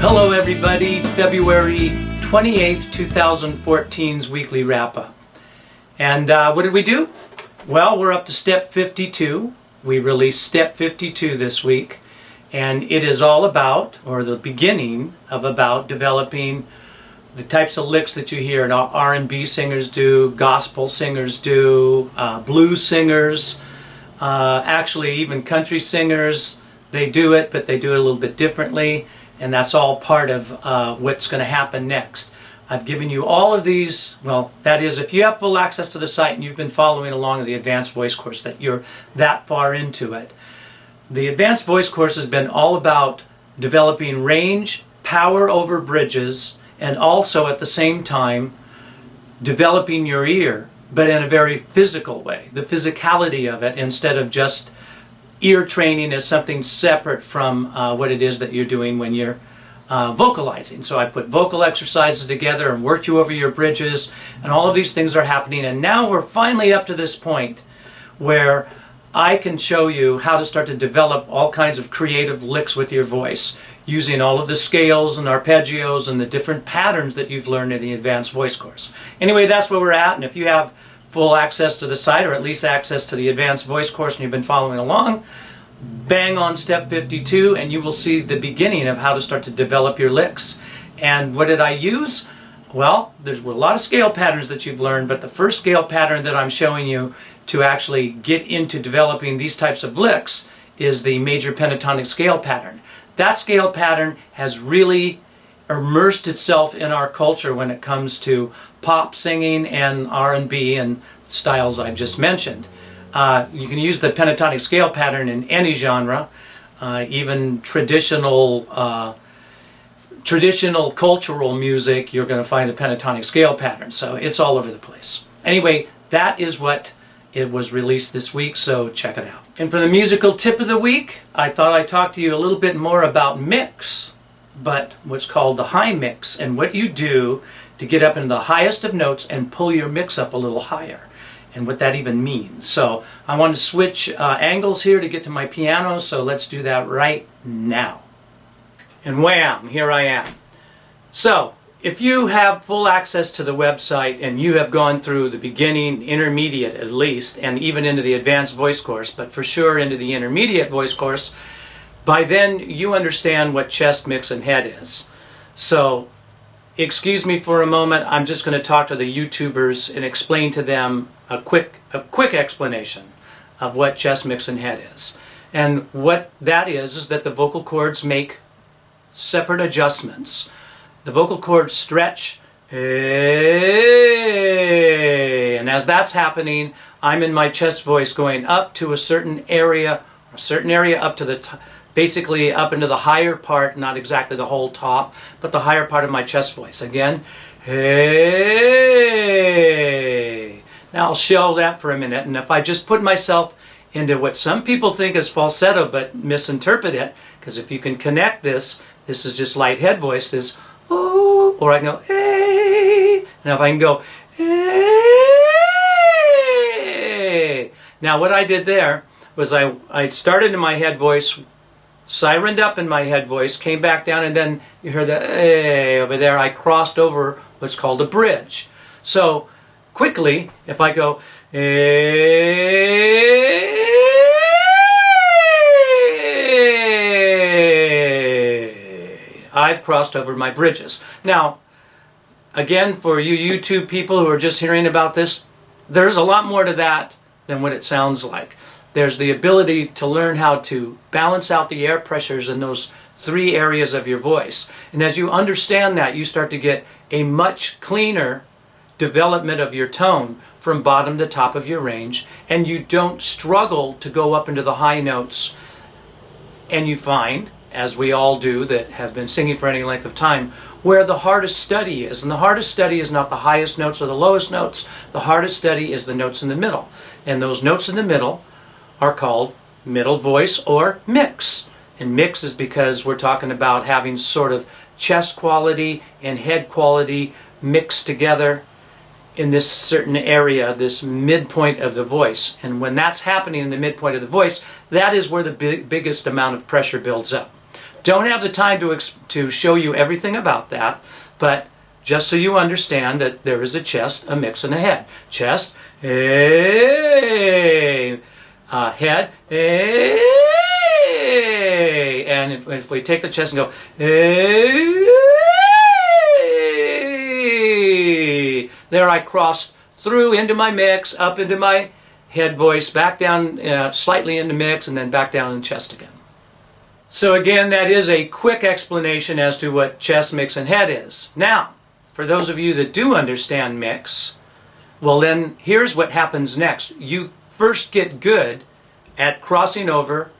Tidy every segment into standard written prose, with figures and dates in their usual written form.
Hello everybody, February 28th, 2014's weekly wrap-up. And what did we do? Well, we're up to step 52. We released step 52 this week, and it is all about, or the beginning of about, developing the types of licks that you hear R&B singers do, gospel singers do, blues singers, actually even country singers. They do it, but they do it a little bit differently. And that's all part of what's going to happen next. I've given you all of these, well, that is, if you have full access to the site and you've been following along in the Advanced Voice course, that you're that far into it. The Advanced Voice course has been all about developing range, power over bridges, and also at the same time developing your ear, but in a very physical way. The physicality of it, instead of just ear training as something separate from what it is that you're doing when you're vocalizing. So I put vocal exercises together and worked you over your bridges, and all of these things are happening. And now we're finally up to this point where I can show you how to start to develop all kinds of creative licks with your voice, using all of the scales and arpeggios and the different patterns that you've learned in the Advanced Voice course. Anyway, that's where we're at, and if you have full access to the site, or at least access to the Advanced Voice course, and you've been following along, bang on step 52 and you will see the beginning of how to start to develop your licks. And what did I use? Well, there's a lot of scale patterns that you've learned, but the first scale pattern that I'm showing you to actually get into developing these types of licks is the major pentatonic scale pattern. That scale pattern has really immersed itself in our culture when it comes to pop singing and R&B and styles I've just mentioned. You can use the pentatonic scale pattern in any genre, even traditional cultural music. You're going to find the pentatonic scale pattern, so it's all over the place. Anyway, that is what it was released this week, so check it out. And for the musical tip of the week, I thought I'd talk to you a little bit more about mix, but what's called the high mix, and what you do to get up into the highest of notes and pull your mix up a little higher, and what that even means. So I want to switch angles here to get to my piano, so let's do that right now. And wham, here I am. So if you have full access to the website and you have gone through the beginning, intermediate at least, and even into the Advanced Voice course, but for sure into the Intermediate Voice course, by then you understand what chest, mix, and head is. So excuse me for a moment, I'm just going to talk to the YouTubers and explain to them a quick explanation of what chest, mix, and head is. And what that is that the vocal cords make separate adjustments. The vocal cords stretch, and as that's happening, I'm in my chest voice going up to a certain area up to the basically up into the higher part, not exactly the whole top, but the higher part of my chest voice. Again, hey. Now I'll show that for a minute, and if I just put myself into what some people think is falsetto but misinterpret it, because if you can connect this is just light head voice, this oh, or I can go hey, and if I can go hey. Now what I did there was I started in my head voice, sirened up in my head voice, came back down, and then you heard the hey over there. I crossed over what's called a bridge. So quickly, if I go hey, I've crossed over my bridges. Now, again, for you YouTube people who are just hearing about this, there's a lot more to that than what it sounds like. There's the ability to learn how to balance out the air pressures in those three areas of your voice. And as you understand that, you start to get a much cleaner development of your tone from bottom to top of your range, and you don't struggle to go up into the high notes. And you find, as we all do that have been singing for any length of time, where the hardest study is. And the hardest study is not the highest notes or the lowest notes. The hardest study is the notes in the middle. And those notes in the middle are called middle voice or mix. And mix is because we're talking about having sort of chest quality and head quality mixed together in this certain area, this midpoint of the voice. And when that's happening in the midpoint of the voice, that is where the biggest amount of pressure builds up. Don't have the time to show you everything about that, but just so you understand that there is a chest, a mix, and a head. Chest, hey, head, hey, and if we take the chest and go, hey, there I crossed through into my mix, up into my head voice, back down slightly into mix, and then back down in chest again. So again, that is a quick explanation as to what chest, mix, and head is. Now, for those of you that do understand mix, well then, here's what happens next. You first get good at crossing over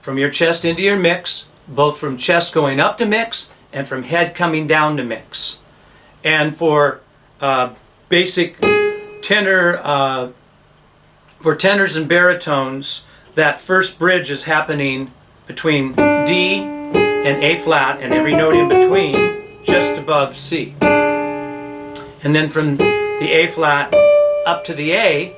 from your chest into your mix, both from chest going up to mix and from head coming down to mix. And for basic tenor, for tenors and baritones, that first bridge is happening between D and A flat and every note in between just above C. And then from the A flat up to the A,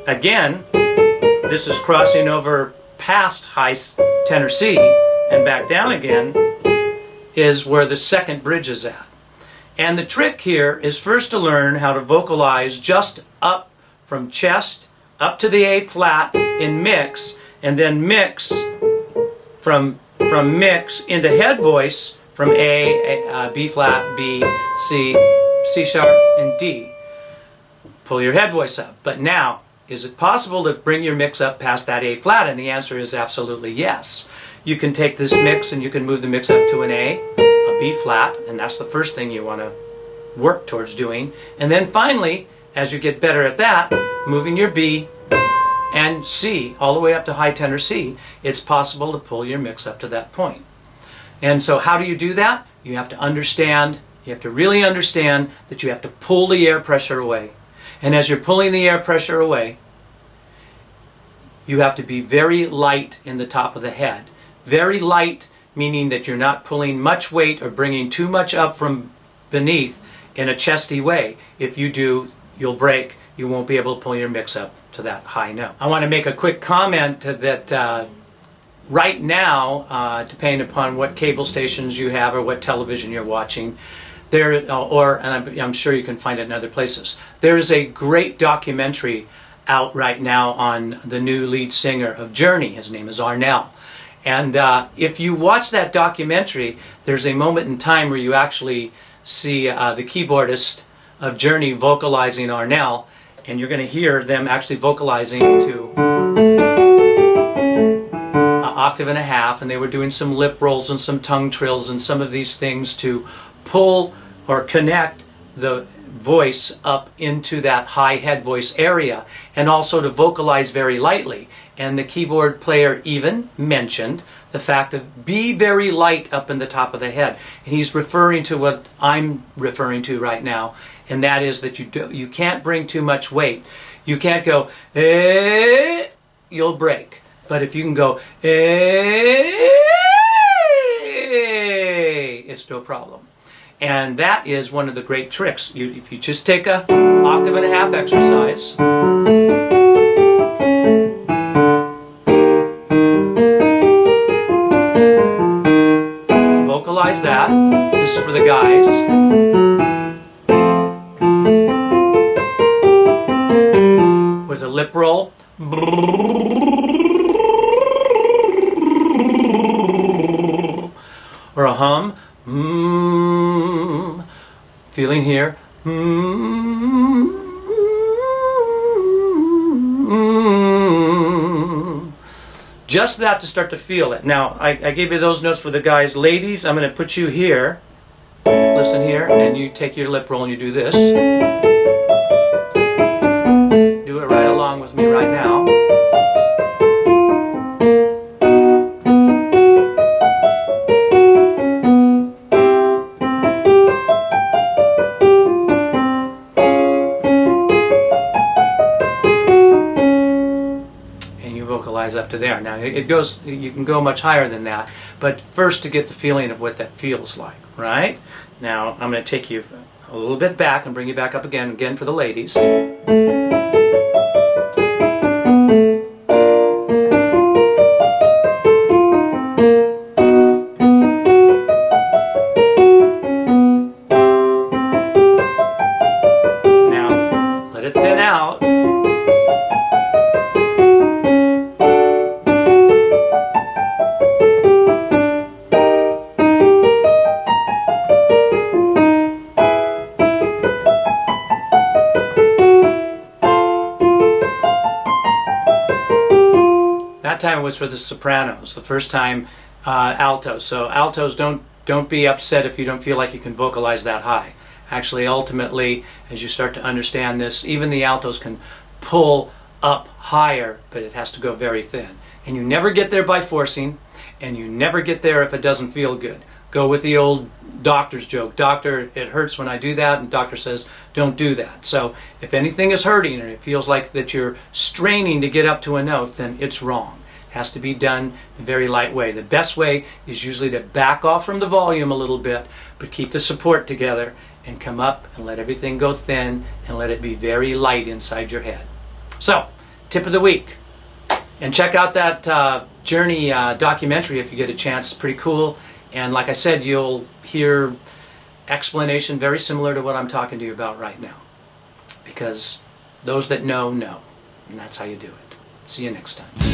again, this is crossing over past high tenor C and back down again, is where the second bridge is at. And the trick here is first to learn how to vocalize just up from chest up to the A flat in mix, and then mix from mix into head voice from A, B flat, B, C, C sharp, and D. Pull your head voice up. But now, is it possible to bring your mix up past that A flat? And the answer is absolutely yes. You can take this mix and you can move the mix up to an A B flat, and that's the first thing you want to work towards doing. And then finally, as you get better at that, moving your B and C all the way up to high tenor C, it's possible to pull your mix up to that point. And so how do you do that? You have to understand, you have to really understand that you have to pull the air pressure away. And as you're pulling the air pressure away, you have to be very light in the top of the head. Very light, meaning that you're not pulling much weight or bringing too much up from beneath in a chesty way. If you do, you'll break. You won't be able to pull your mix up to that high note. I want to make a quick comment that right now, depending upon what cable stations you have or what television you're watching, and I'm sure you can find it in other places, there is a great documentary out right now on the new lead singer of Journey. His name is Arnel. And if you watch that documentary, there's a moment in time where you actually see the keyboardist of Journey vocalizing Arnel, and you're going to hear them actually vocalizing to an octave and a half, and they were doing some lip rolls and some tongue trills and some of these things to pull or connect the voice up into that high head voice area, and also to vocalize very lightly. And the keyboard player even mentioned the fact of be very light up in the top of the head. And he's referring to what I'm referring to right now, and that is that you can't bring too much weight. You can't go, eh, you'll break. But if you can go, eh, it's no problem. And that is one of the great tricks. If you just take a octave and a half exercise, vocalize that. This is for the guys. With a lip roll. Or a hum. Feeling here. Just that to start to feel it. Now, I gave you those notes for the guys. Ladies, I'm going to put you here. Listen here, and you take your lip roll and you do this. Do it right along with me right now. Up to there. Now it goes, you can go much higher than that, but first to get the feeling of what that feels like, right? Now I'm going to take you a little bit back and bring you back up again for the ladies. that time was for the sopranos. The first time, altos. So altos, don't be upset if you don't feel like you can vocalize that high. Actually, ultimately, as you start to understand this, even the altos can pull up higher, but it has to go very thin. And you never get there by forcing, and you never get there if it doesn't feel good. Go with the old doctor's joke. Doctor, it hurts when I do that, and doctor says, don't do that. So if anything is hurting and it feels like that you're straining to get up to a note, then it's wrong. It has to be done in a very light way. The best way is usually to back off from the volume a little bit, but keep the support together and come up and let everything go thin and let it be very light inside your head. So, tip of the week. And check out that Journey documentary if you get a chance. It's pretty cool. And like I said, you'll hear explanation very similar to what I'm talking to you about right now. Because those that know, know. And that's how you do it. See you next time.